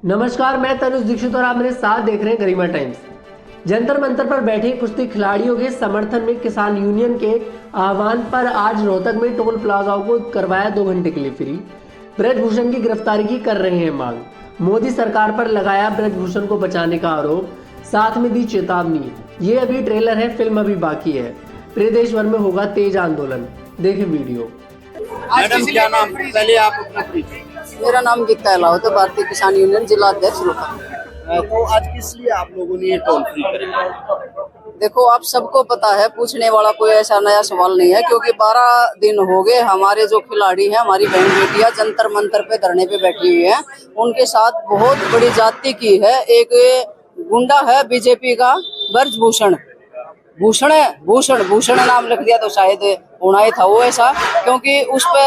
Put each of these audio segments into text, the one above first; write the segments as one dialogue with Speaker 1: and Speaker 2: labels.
Speaker 1: नमस्कार, मैं तनुज दीक्षित और आप मेरे साथ देख रहे हैं गरिमा टाइम्स। जंतर मंतर पर बैठे कुश्ती खिलाड़ियों के समर्थन में किसान यूनियन के आह्वान पर आज रोहतक में टोल प्लाजाओं को करवाया 2 घंटे के लिए फ्री। ब्रजभूषण की गिरफ्तारी की कर रहे हैं मांग। मोदी सरकार पर लगाया ब्रजभूषण को बचाने का आरोप, साथ में दी चेतावनी। ये अभी ट्रेलर है, फिल्म अभी बाकी है। पूरे देश भर में होगा तेज आंदोलन, देखें वीडियो।
Speaker 2: मैडम क्या नाम? पहले आप अपना परिचय।
Speaker 3: मेरा नाम गीता अलावत है, भारतीय किसान यूनियन जिला अध्यक्ष रोहतक।
Speaker 2: तो आज किस लिए आप लोगों ने ये टोल फ्री करेंगे?
Speaker 3: देखो, आप सबको पता है, पूछने वाला कोई ऐसा नया सवाल नहीं है, क्योंकि 12 दिन हो गए हमारे जो खिलाड़ी हैं, हमारी बहन बेटियां जंतर मंतर पे धरने पे बैठी हुई हैं। उनके साथ बहुत बड़ी जाति की है, एक गुंडा है बीजेपी का, ब्रजभूषण भूषण नाम लिख दिया तो शायद होना ही था वो ऐसा, क्योंकि उस पे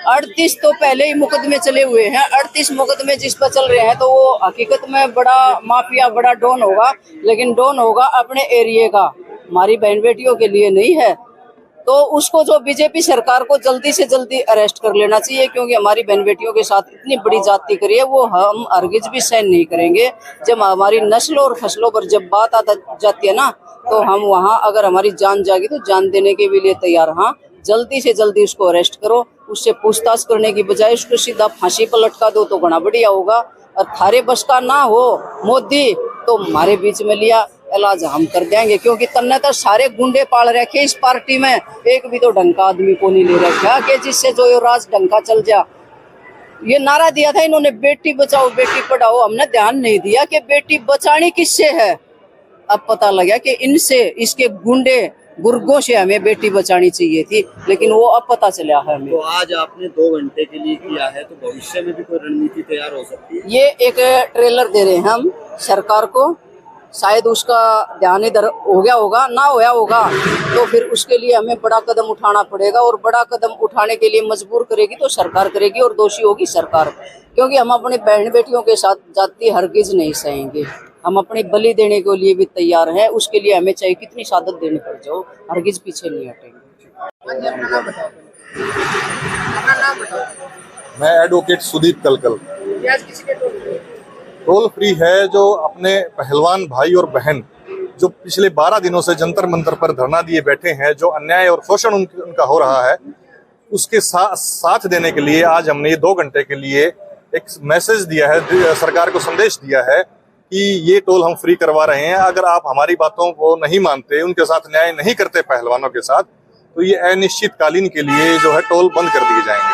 Speaker 3: 38 तो पहले ही मुकदमे चले हुए हैं। 38 मुकदमे जिस पर चल रहे हैं, तो वो हकीकत में बड़ा माफिया, बड़ा डॉन होगा, लेकिन डॉन होगा अपने एरिया का, हमारी बहन बेटियों के लिए नहीं है। तो उसको जो बीजेपी सरकार को जल्दी से जल्दी अरेस्ट कर लेना चाहिए, क्योंकि हमारी बहन बेटियों के साथ इतनी बड़ी जाति करी है, वो हम हरगिज भी सहन नहीं करेंगे। जब हमारी नस्लों और फसलों पर जब बात आ जाती है ना, तो हम वहाँ अगर हमारी जान जागी तो जान देने के भी लिए तैयार। हाँ, जल्दी से जल्दी उसको अरेस्ट करो। उससे पूछताछ करने की बजाय उसको सीधा फांसी पर लटका दो तो बड़ा बढ़िया होगा। और थारे बस का ना हो मोदी तो हमारे बीच में लिया इलाज हम कर देंगे, क्योंकि तन्ने तो सारे गुंडे पाल रखे इस पार्टी में, एक भी तो ढंग का आदमी को नहीं ले रखा कि जिससे जो राज ढंग का चल जा। ये नारा दिया था इन्होंने, बेटी बचाओ बेटी पढ़ाओ। हमने ध्यान नहीं दिया कि बेटी बचानी किससे है। अब पता लगा कि इनसे, इसके गुंडे गुर्गों से हमें बेटी बचानी चाहिए थी, लेकिन वो अब पता चला है हमें।
Speaker 2: तो आज आपने 2 घंटे के लिए किया है, तो भविष्य में भी कोई रणनीति तैयार हो सकती है?
Speaker 3: ये एक ट्रेलर दे रहे हैं हम सरकार को, शायद उसका ध्यान इधर हो गया होगा, ना होया होगा तो फिर उसके लिए हमें बड़ा कदम उठाना पड़ेगा। और बड़ा कदम उठाने के लिए मजबूर करेगी तो सरकार करेगी, और दोषी होगी सरकार, क्योंकि हम अपनी बहन बेटियों के साथ जाति हरगिज नहीं सहेंगे। हम अपनी बलि देने के लिए भी तैयार हैं, उसके लिए हमें चाहे कितनी शहादत देनी पड़ जाओ, हरगिज पीछे नहीं हटेंगे।
Speaker 4: मैं एडवोकेट सुदीप कलकल। टोल फ्री है जो अपने पहलवान भाई और बहन जो पिछले 12 दिनों से जंतर मंतर पर धरना दिए बैठे हैं, जो अन्याय और शोषण उनका हो रहा है, उसके साथ देने के लिए आज हमने ये 2 घंटे के लिए एक मैसेज दिया है, सरकार को संदेश दिया है कि ये टोल हम फ्री करवा रहे हैं। अगर आप हमारी बातों को नहीं मानते, उनके साथ न्याय नहीं करते पहलवानों के साथ, तो ये अनिश्चितकालीन के लिए जो है टोल बंद कर दिए जाएंगे।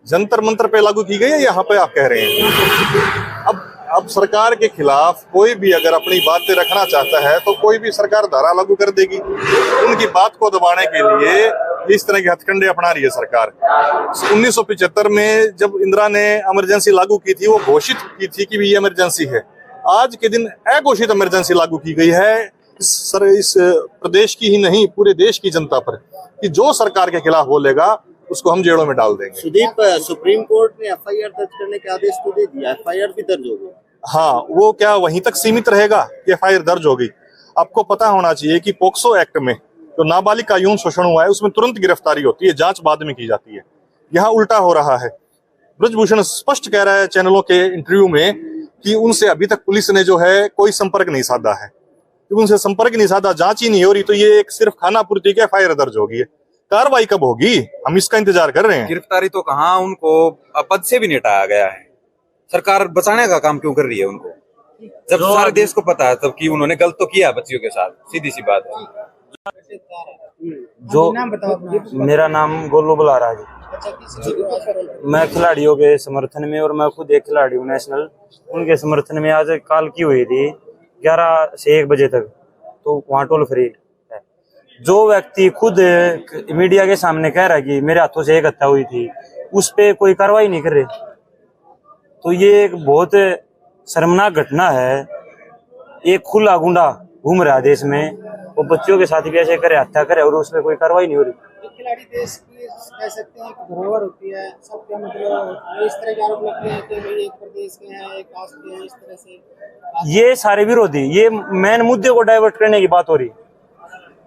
Speaker 4: जंतर मंतर पे लागू की गई है, यहाँ पे आप कह रहे हैं? अब सरकार के खिलाफ कोई भी अगर अपनी बातें रखना चाहता है तो कोई भी सरकार धारा लागू कर देगी। उनकी बात को दबाने के लिए इस तरह के हथकंडे अपना रही है सरकार। 1975 में जब इंदिरा ने इमरजेंसी लागू की थी, वो घोषित की थी कि ये इमरजेंसी है। आज के दिन अघोषित इमरजेंसी लागू की गई है इस प्रदेश की ही नहीं, पूरे देश की जनता पर, कि जो सरकार के खिलाफ बोलेगा उसको हम जेलों में डाल देंगे।
Speaker 2: सुदीप, सुप्रीम कोर्ट ने FIR दर्ज करने के आदेश तो दे दिया, FIR भी दर्ज हो गई।
Speaker 4: हाँ, वो क्या वहीं तक सीमित रहेगा कि FIR दर्ज होगी? आपको पता होना चाहिए कि पोक्सो एक्ट में जो नाबालिग का यौन शोषण हुआ है, उसमें तुरंत गिरफ्तारी होती है, जांच बाद में की जाती है। यहाँ उल्टा हो रहा है। ब्रजभूषण स्पष्ट कह रहा है चैनलों के इंटरव्यू में कि उनसे अभी तक पुलिस ने जो है कोई संपर्क नहीं साधा है। जब उनसे संपर्क नहीं साधा, जांच ही नहीं हो रही, तो ये एक सिर्फ खाना पूर्ति के FIR दर्ज होगी। कार्रवाई कब होगी, हम इसका इंतजार कर रहे हैं।
Speaker 5: गिरफ्तारी तो कहाँ, उनको पद से भी नहीं हटाया गया है। सरकार बचाने का काम क्यों कर रही है उनको, जब सारे देश को पता है तब कि उन्होंने गलत तो किया बच्चियों के साथ, सीधी सी बात है।
Speaker 6: जो मेरा नाम गोलू बुलाराज है। मैं खिलाड़ियों के समर्थन में, और मैं खुद एक खिलाड़ी हूँ नेशनल, उनके समर्थन में आज कॉल की हुई थी 11 से 1 बजे तक, तो वहाँ टोल फ्री है। जो व्यक्ति खुद मीडिया के सामने कह रहा है कि मेरे हाथों से एक हत्या हुई थी, उस पे कोई कार्रवाई नहीं कर रहे, तो ये एक बहुत शर्मनाक घटना है। एक खुला गुंडा घूम रहा है देश में, वो बच्चों के साथ भी ऐसे करे, हत्या करे, और उसमें कोई कार्रवाई नहीं हो रही।
Speaker 7: खिलाड़ी देश की कह सकते हैं एक धरोहर होती है, सबके मतलब इस तरह के आरोप लगते हैं कि भाई एक प्रदेश के हैं, एक कास्ट के हैं, इस तरह से
Speaker 6: ये सारे विरोधी, ये मेन मुद्दे को डाइवर्ट करने की बात हो रही है।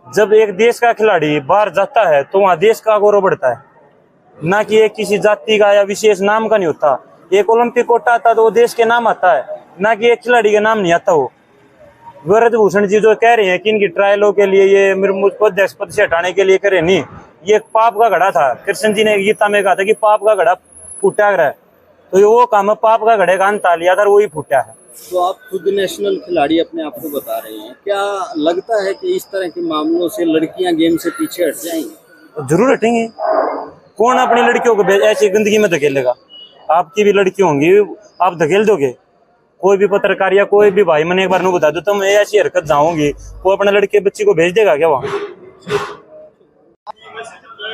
Speaker 6: जब एक देश का खिलाड़ी बाहर जाता है तो वहाँ देश का गौरव बढ़ता है। ना कि एक किसी जाति का या विशेष नाम का नहीं होता। एक ओलंपिक कोटा आता तो वो देश के नाम आता है, ना कि एक खिलाड़ी का नाम नहीं आता। वो ब्रजभूषण जी जो कह रहे हैं कि इनकी ट्रायलों के लिए ये मुर्मू को अध्यक्ष पद से हटाने के लिए करे, नहीं, ये एक पाप का घड़ा था। कृष्ण जी ने गीता में कहा था कि पाप का घड़ा फूटा है, तो ये वो काम है, पाप का घड़े का अंत आ लिया था, वही फूटा है।
Speaker 2: तो आप खुद नेशनल खिलाड़ी अपने आप को बता रहे हैं, क्या लगता है कि इस तरह के मामलों से लड़कियां गेम से पीछे हट जाएंगी?
Speaker 6: जरूर हटेंगे। कौन अपनी लड़कियों को ऐसी गंदगी में धकेलेगा? आपकी भी लड़की होंगी, आप धकेल दोगे? कोई भी पत्रकार या कोई भी भाई, मैंने एक बार बता दो, तुम ऐसी हरकत जाओगी, वो अपने लड़के बच्ची को भेज देगा क्या वहाँ?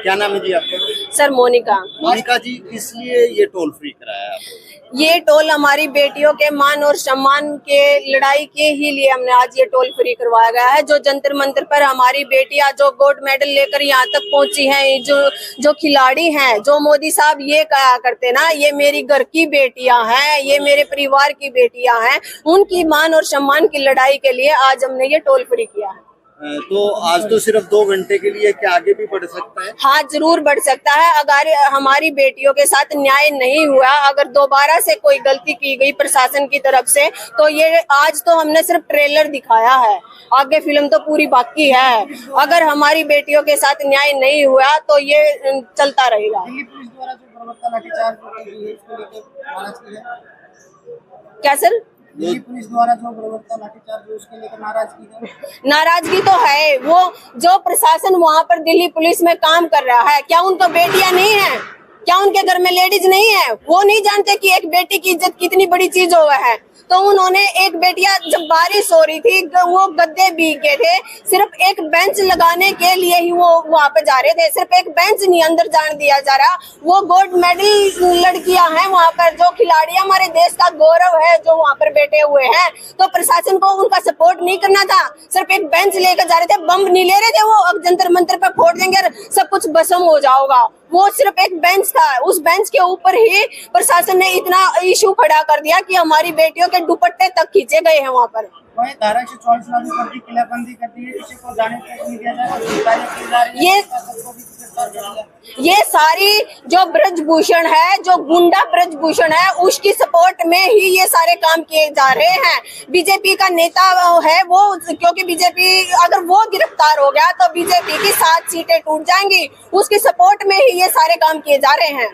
Speaker 2: क्या नाम है जी आपका?
Speaker 8: सर मोनिका।
Speaker 2: मोनिका जी, इसलिए ये टोल फ्री कराया आपने?
Speaker 8: ये टोल हमारी बेटियों के मान और सम्मान के लड़ाई के ही लिए हमने आज ये टोल फ्री करवाया गया है। जो जंतर मंतर पर हमारी बेटियां जो गोल्ड मेडल लेकर यहाँ तक पहुंची हैं, जो खिलाड़ी हैं, जो मोदी साहब ये कहा करते ना, ये मेरी घर की बेटियां हैं, ये मेरे परिवार की बेटियां हैं, उनकी मान और सम्मान की लड़ाई के लिए आज हमने ये टोल फ्री किया है।
Speaker 2: तो आज तो सिर्फ 2 घंटे के लिए, क्या आगे भी बढ़ सकता है?
Speaker 8: हाँ, जरूर बढ़ सकता है। अगर हमारी बेटियों के साथ न्याय नहीं हुआ, अगर दोबारा से कोई गलती की गई प्रशासन की तरफ से, तो ये आज तो हमने सिर्फ ट्रेलर दिखाया है, आगे फिल्म तो पूरी बाकी है। अगर हमारी बेटियों के साथ न्याय नहीं हुआ तो ये चलता रहेगा।
Speaker 7: दिल्ली पुलिस द्वारा जो बर्बरता लाठीचार्ज की गई है, इसको लेकर नाराजगी है?
Speaker 8: क्या सर?
Speaker 7: दिल्ली पुलिस द्वारा जो बर्बरता लाठीचार्ज है, उसके लेकर नाराजगी है?
Speaker 8: नाराजगी तो है। वो जो प्रशासन वहाँ पर दिल्ली पुलिस में काम कर रहा है, क्या उनको बेटियां नहीं है? क्या उनके घर में लेडीज नहीं है? वो नहीं जानते कि एक बेटी की इज्जत कितनी बड़ी चीज हुआ है? तो उन्होंने एक बेटियां, जब बारिश हो रही थी, वो गद्दे भीग गए थे, सिर्फ एक बेंच लगाने के लिए ही वो वहाँ पे जा रहे थे। सिर्फ एक बेंच नहीं अंदर जाने दिया जा रहा। वो गोल्ड मेडल लड़कियां हैं वहाँ पर, जो खिलाड़ी हमारे देश का गौरव है, जो वहाँ पर बैठे हुए हैं, तो प्रशासन को उनका सपोर्ट नहीं करना था। सिर्फ एक बेंच लेकर जा रहे थे, बम नहीं ले रहे थे वो, अब जंतर मंतर पर फोड़ देंगे और सब कुछ भस्म हो जाओगा। वो सिर्फ एक बेंच था, उस बेंच के ऊपर ही प्रशासन ने इतना इशू खड़ा कर दिया कि हमारी बेटियों के दुपट्टे तक खींचे गए हैं वहाँ पर।
Speaker 7: वही धारा 144 लागू कर दी, किलाबंदी कर दी है, किसी को जाने तक नहीं दिया जाएगा।
Speaker 8: ये सारी जो ब्रजभूषण है, जो गुंडा ब्रजभूषण है, उसकी सपोर्ट में ही ये सारे काम किए जा रहे हैं। बीजेपी का नेता है वो, क्योंकि बीजेपी अगर वो गिरफ्तार हो गया तो बीजेपी की 7 सीटें टूट जाएंगी, उसकी सपोर्ट में ही ये सारे काम किए जा रहे हैं।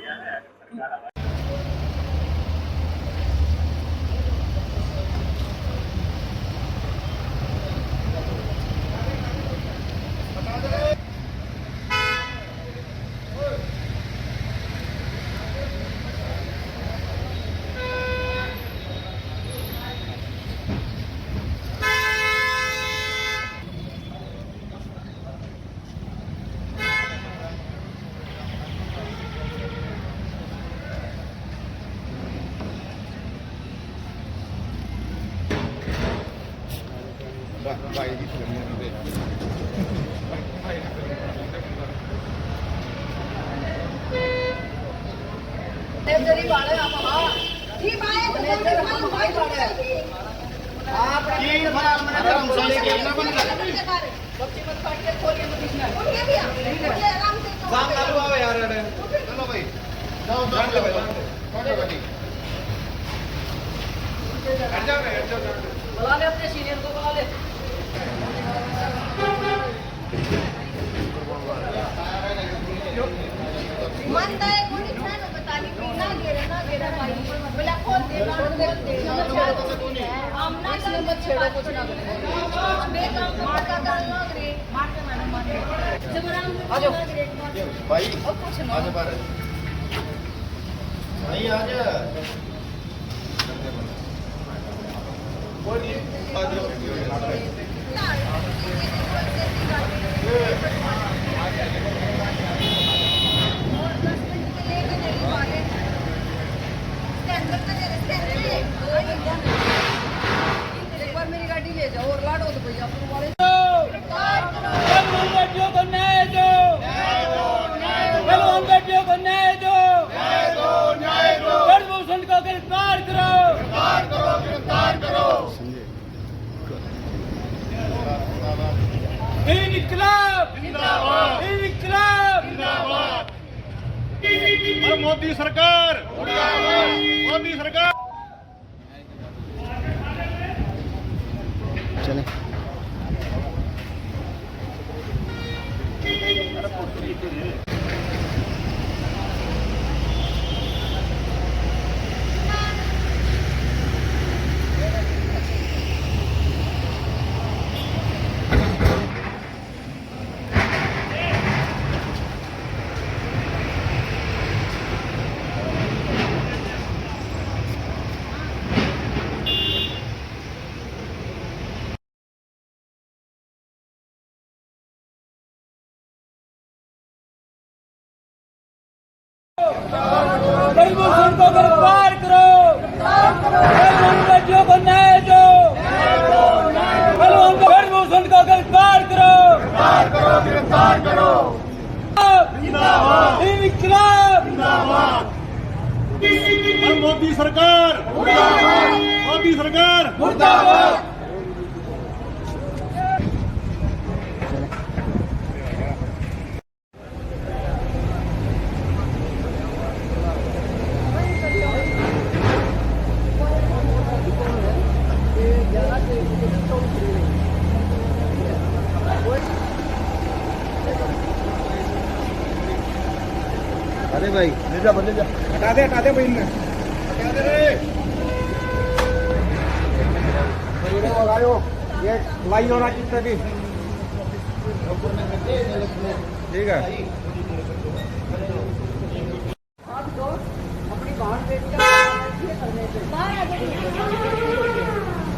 Speaker 9: इनकलाब जिंदाबाद, इनकलाब जिंदाबाद।
Speaker 4: और मोदी सरकार, मोदी सरकार।
Speaker 7: चले
Speaker 9: गरीबों को गिरफ्तार करो, बच्चों को न्याय दो, गरीबों को गिरफ्तार करो, गिरफ्तार करो। इंकलाब
Speaker 4: और मोदी सरकार, मोदी सरकार
Speaker 9: मुर्दाबाद।
Speaker 7: अरे भाई ले जा बंदे जा, हटा दे भाई इनमें, हटा दे रे। लगाओ ये लाई होना कितना की, ठीक है।
Speaker 3: अपनी बहन बेटी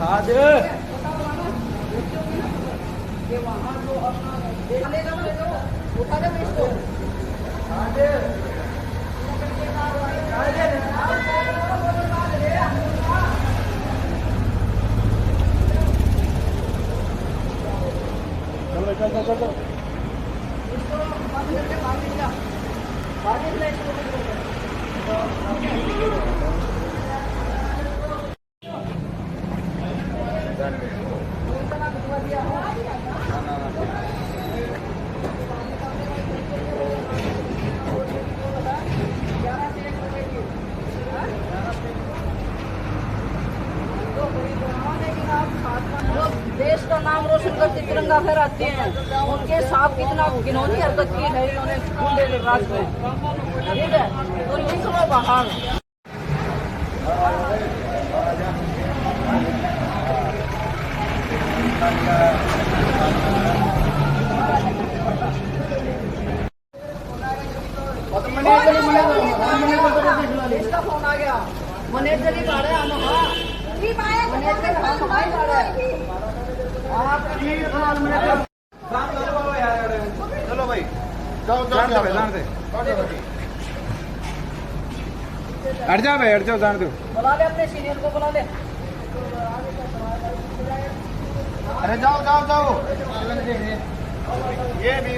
Speaker 7: आज
Speaker 3: के वहाँ जो अपना उठा दे इसको।
Speaker 7: चल
Speaker 3: देश का नाम रोशन करते तिरंगा फहराते हैं, उनके साथ कितना घिनौनी हरकत की है इन्होंने गुंडे राज में, ठीक है। तो निकलो बाहर। इसका फोन आ गया, मैनेजर ही बाढ़ है
Speaker 7: चलो भाई जाओ जाओ जान दे, हट जा भाई, हट जाओ, जान दो।
Speaker 3: बुला ले अपने सीनियर को, बुला ले।
Speaker 7: अरे जाओ जाओ जाओ, ये भी